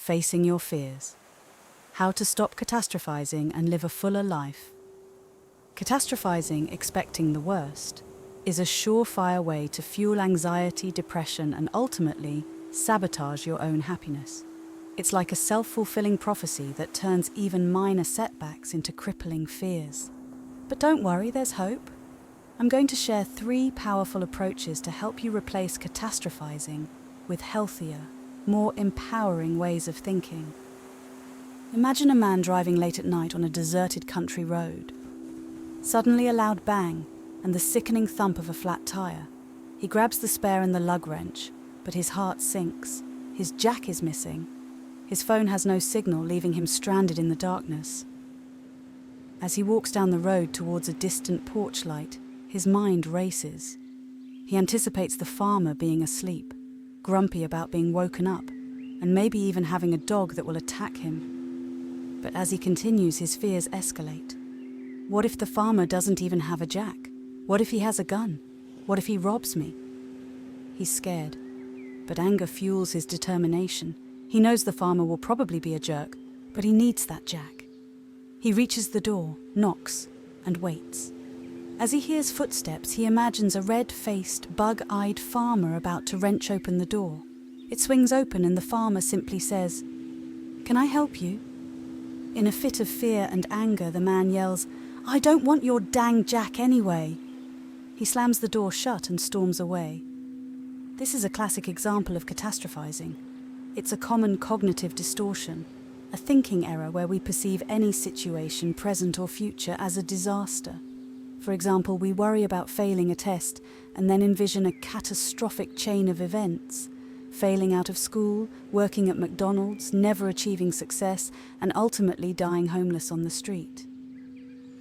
Facing your fears. How to stop catastrophizing and live a fuller life. Catastrophizing, expecting the worst, is a surefire way to fuel anxiety, depression, and ultimately sabotage your own happiness. It's like a self-fulfilling prophecy that turns even minor setbacks into crippling fears. But don't worry, there's hope. I'm going to share 3 powerful approaches to help you replace catastrophizing with healthier, more empowering ways of thinking. Imagine a man driving late at night on a deserted country road. Suddenly a loud bang and the sickening thump of a flat tire. He grabs the spare and the lug wrench, but his heart sinks. His jack is missing. His phone has no signal, leaving him stranded in the darkness. As he walks down the road towards a distant porch light, his mind races. He anticipates the farmer being asleep, grumpy about being woken up, and maybe even having a dog that will attack him. But as he continues, his fears escalate. What if the farmer doesn't even have a jack? What if he has a gun? What if he robs me? He's scared, but anger fuels his determination. He knows the farmer will probably be a jerk, but he needs that jack. He reaches the door, knocks, and waits. As he hears footsteps, he imagines a red-faced, bug-eyed farmer about to wrench open the door. It swings open and the farmer simply says, "Can I help you?" In a fit of fear and anger, the man yells, "I don't want your dang jack anyway." He slams the door shut and storms away. This is a classic example of catastrophizing. It's a common cognitive distortion, a thinking error where we perceive any situation, present or future, as a disaster. For example, we worry about failing a test and then envision a catastrophic chain of events: failing out of school, working at McDonald's, never achieving success, and ultimately dying homeless on the street.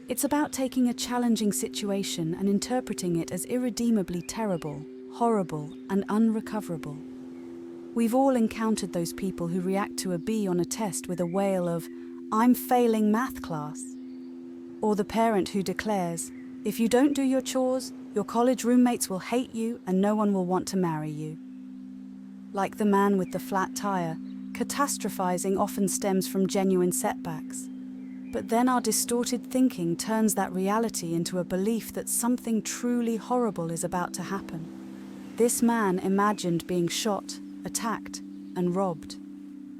It's about taking a challenging situation and interpreting it as irredeemably terrible, horrible, and unrecoverable. We've all encountered those people who react to a B on a test with a wail of, "I'm failing math class." Or the parent who declares, "If you don't do your chores, your college roommates will hate you and no one will want to marry you." Like the man with the flat tire, catastrophizing often stems from genuine setbacks. But then our distorted thinking turns that reality into a belief that something truly horrible is about to happen. This man imagined being shot, attacked, and robbed.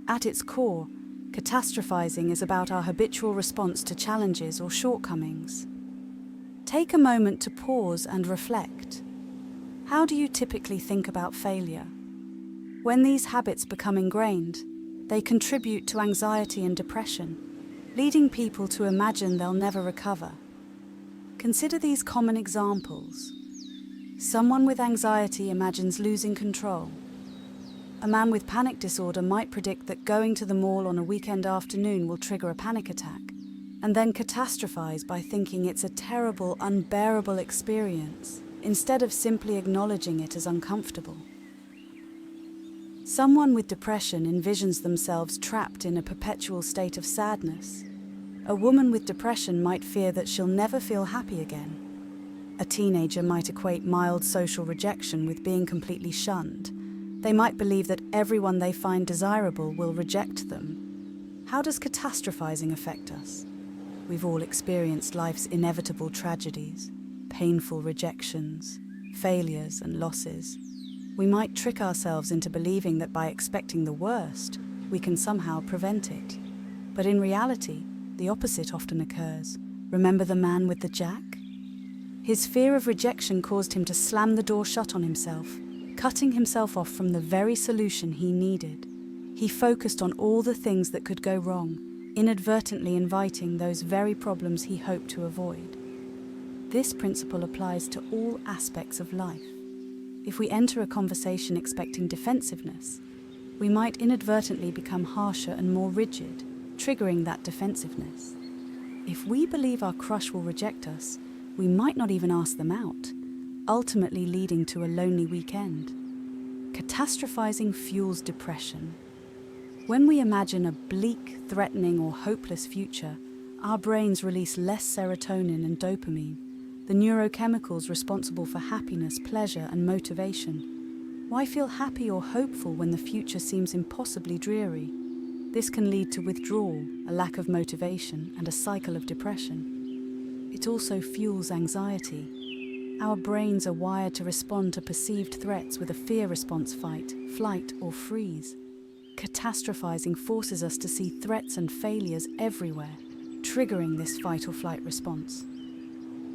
At its core, catastrophizing is about our habitual response to challenges or shortcomings. Take a moment to pause and reflect. How do you typically think about failure? When these habits become ingrained, they contribute to anxiety and depression, leading people to imagine they'll never recover. Consider these common examples. Someone with anxiety imagines losing control. A man with panic disorder might predict that going to the mall on a weekend afternoon will trigger a panic attack, and then catastrophize by thinking it's a terrible, unbearable experience, instead of simply acknowledging it as uncomfortable. Someone with depression envisions themselves trapped in a perpetual state of sadness. A woman with depression might fear that she'll never feel happy again. A teenager might equate mild social rejection with being completely shunned. They might believe that everyone they find desirable will reject them. How does catastrophizing affect us? We've all experienced life's inevitable tragedies, painful rejections, failures and losses. We might trick ourselves into believing that by expecting the worst, we can somehow prevent it. But in reality, the opposite often occurs. Remember the man with the jack? His fear of rejection caused him to slam the door shut on himself, cutting himself off from the very solution he needed. He focused on all the things that could go wrong, inadvertently inviting those very problems he hoped to avoid. This principle applies to all aspects of life. If we enter a conversation expecting defensiveness, we might inadvertently become harsher and more rigid, triggering that defensiveness. If we believe our crush will reject us, we might not even ask them out, ultimately leading to a lonely weekend. Catastrophizing fuels depression. When we imagine a bleak, threatening, or hopeless future, our brains release less serotonin and dopamine, the neurochemicals responsible for happiness, pleasure, and motivation. Why feel happy or hopeful when the future seems impossibly dreary? This can lead to withdrawal, a lack of motivation, and a cycle of depression. It also fuels anxiety. Our brains are wired to respond to perceived threats with a fear response: fight, flight, or freeze. Catastrophizing forces us to see threats and failures everywhere, triggering this fight or flight response.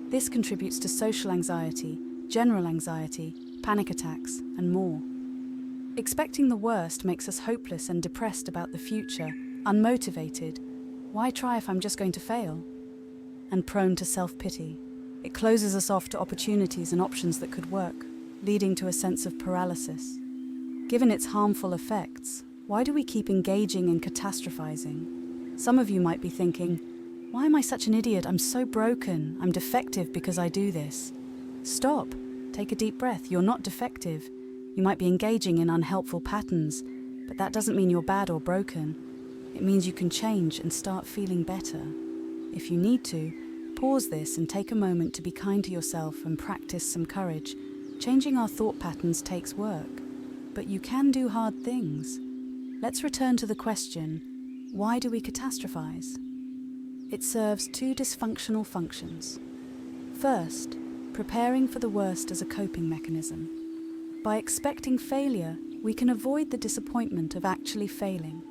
This contributes to social anxiety, general anxiety, panic attacks, and more. Expecting the worst makes us hopeless and depressed about the future, unmotivated. Why try if I'm just going to fail? And prone to self-pity. It closes us off to opportunities and options that could work, leading to a sense of paralysis. Given its harmful effects, why do we keep engaging in catastrophizing? Some of you might be thinking, why am I such an idiot? I'm so broken. I'm defective because I do this. Stop. Take a deep breath. You're not defective. You might be engaging in unhelpful patterns, but that doesn't mean you're bad or broken. It means you can change and start feeling better. If you need to, pause this and take a moment to be kind to yourself and practice some courage. Changing our thought patterns takes work, but you can do hard things. Let's return to the question, why do we catastrophize? It serves two dysfunctional functions. First, preparing for the worst as a coping mechanism. By expecting failure, we can avoid the disappointment of actually failing.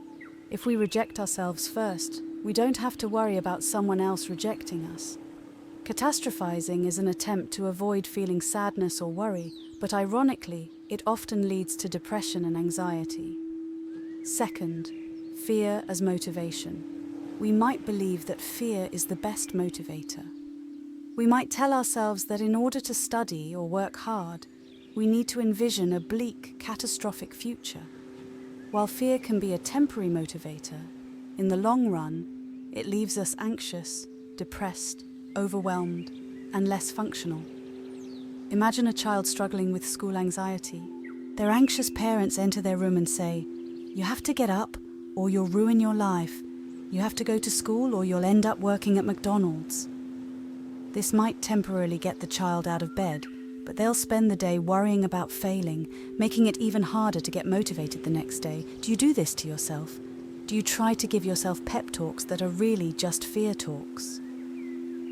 If we reject ourselves first, we don't have to worry about someone else rejecting us. Catastrophizing is an attempt to avoid feeling sadness or worry, but ironically, it often leads to depression and anxiety. Second, fear as motivation. We might believe that fear is the best motivator. We might tell ourselves that in order to study or work hard, we need to envision a bleak, catastrophic future. While fear can be a temporary motivator, in the long run, it leaves us anxious, depressed, overwhelmed, and less functional. Imagine a child struggling with school anxiety. Their anxious parents enter their room and say, "You have to get up, or you'll ruin your life. You have to go to school, or you'll end up working at McDonald's." This might temporarily get the child out of bed, but they'll spend the day worrying about failing, making it even harder to get motivated the next day. Do you do this to yourself? Do you try to give yourself pep talks that are really just fear talks?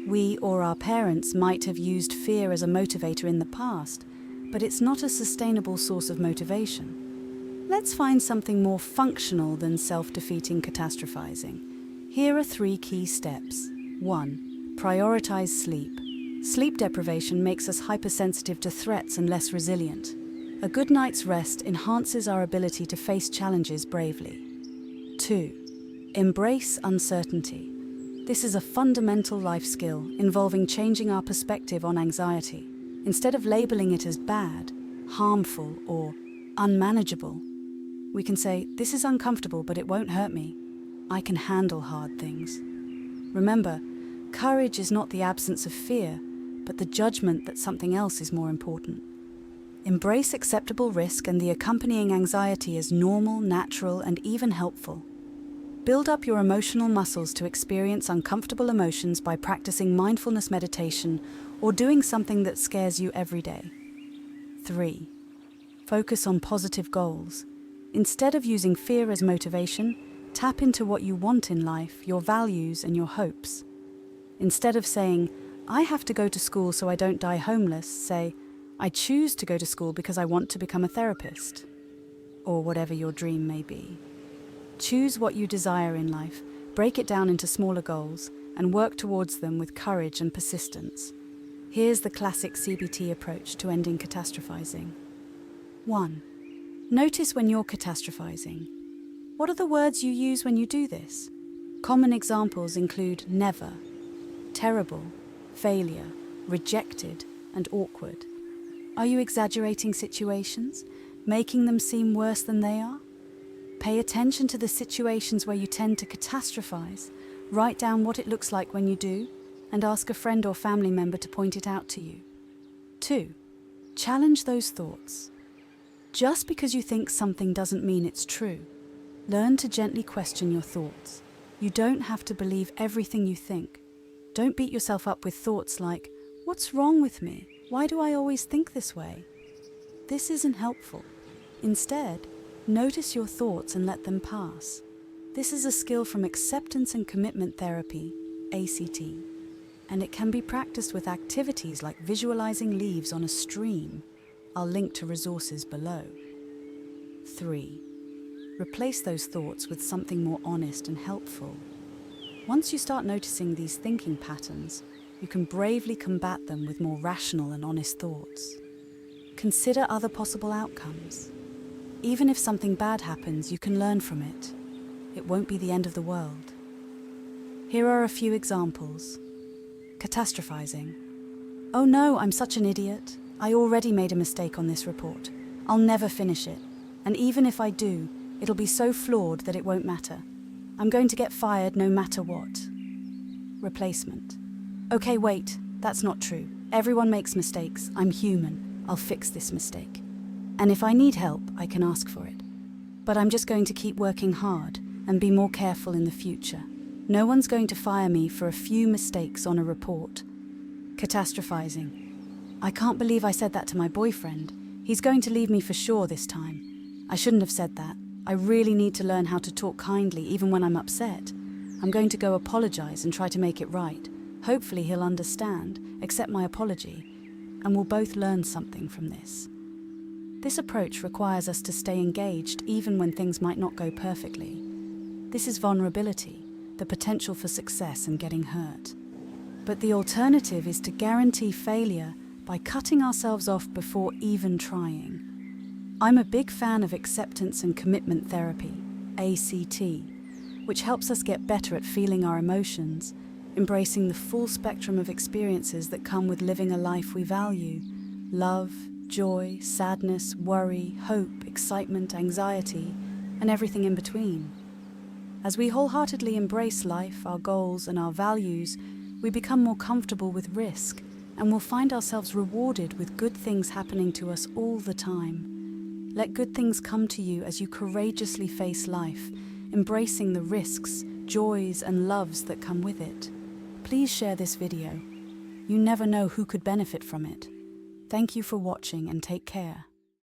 We or our parents might have used fear as a motivator in the past, but it's not a sustainable source of motivation. Let's find something more functional than self-defeating catastrophizing. Here are 3 key steps. 1. Prioritize sleep. Sleep deprivation makes us hypersensitive to threats and less resilient. A good night's rest enhances our ability to face challenges bravely. 2. Embrace uncertainty. This is a fundamental life skill involving changing our perspective on anxiety. Instead of labeling it as bad, harmful, or unmanageable, we can say, "This is uncomfortable, but it won't hurt me. I can handle hard things." Remember, courage is not the absence of fear, but the judgment that something else is more important. Embrace acceptable risk and the accompanying anxiety as normal, natural, and even helpful. Build up your emotional muscles to experience uncomfortable emotions by practicing mindfulness meditation or doing something that scares you every day. 3. Focus on positive goals. Instead of using fear as motivation, tap into what you want in life, your values, and your hopes. Instead of saying, "I have to go to school so I don't die homeless," say, "I choose to go to school because I want to become a therapist," or whatever your dream may be. Choose what you desire in life, break it down into smaller goals, and work towards them with courage and persistence. Here's the classic CBT approach to ending catastrophizing. 1. Notice when you're catastrophizing. What are the words you use when you do this? Common examples include never, terrible, failure, rejected, and awkward. Are you exaggerating situations, making them seem worse than they are? Pay attention to the situations where you tend to catastrophize. Write down what it looks like when you do, and ask a friend or family member to point it out to you. 2. Challenge those thoughts. Just because you think something doesn't mean it's true. Learn to gently question your thoughts. You don't have to believe everything you think. Don't beat yourself up with thoughts like, "What's wrong with me? Why do I always think this way?" This isn't helpful. Instead, notice your thoughts and let them pass. This is a skill from acceptance and commitment therapy, ACT, and it can be practiced with activities like visualizing leaves on a stream. I'll link to resources below. 3. Replace those thoughts with something more honest and helpful. Once you start noticing these thinking patterns, you can bravely combat them with more rational and honest thoughts. Consider other possible outcomes. Even if something bad happens, you can learn from it. It won't be the end of the world. Here are a few examples. Catastrophizing. Oh no, I'm such an idiot. I already made a mistake on this report. I'll never finish it. And even if I do, it'll be so flawed that it won't matter. I'm going to get fired no matter what. Replacement. Okay, wait, that's not true. Everyone makes mistakes. I'm human. I'll fix this mistake. And if I need help, I can ask for it. But I'm just going to keep working hard and be more careful in the future. No one's going to fire me for a few mistakes on a report. Catastrophizing. I can't believe I said that to my boyfriend. He's going to leave me for sure this time. I shouldn't have said that. I really need to learn how to talk kindly even when I'm upset. I'm going to go apologize and try to make it right. Hopefully he'll understand, accept my apology, and we'll both learn something from this. This approach requires us to stay engaged even when things might not go perfectly. This is vulnerability, the potential for success and getting hurt. But the alternative is to guarantee failure by cutting ourselves off before even trying. I'm a big fan of acceptance and commitment therapy, ACT, which helps us get better at feeling our emotions, embracing the full spectrum of experiences that come with living a life we value: love, joy, sadness, worry, hope, excitement, anxiety, and everything in between. As we wholeheartedly embrace life, our goals, and our values, we become more comfortable with risk, and we'll find ourselves rewarded with good things happening to us all the time. Let good things come to you as you courageously face life, embracing the risks, joys, and loves that come with it. Please share this video. You never know who could benefit from it. Thank you for watching and take care.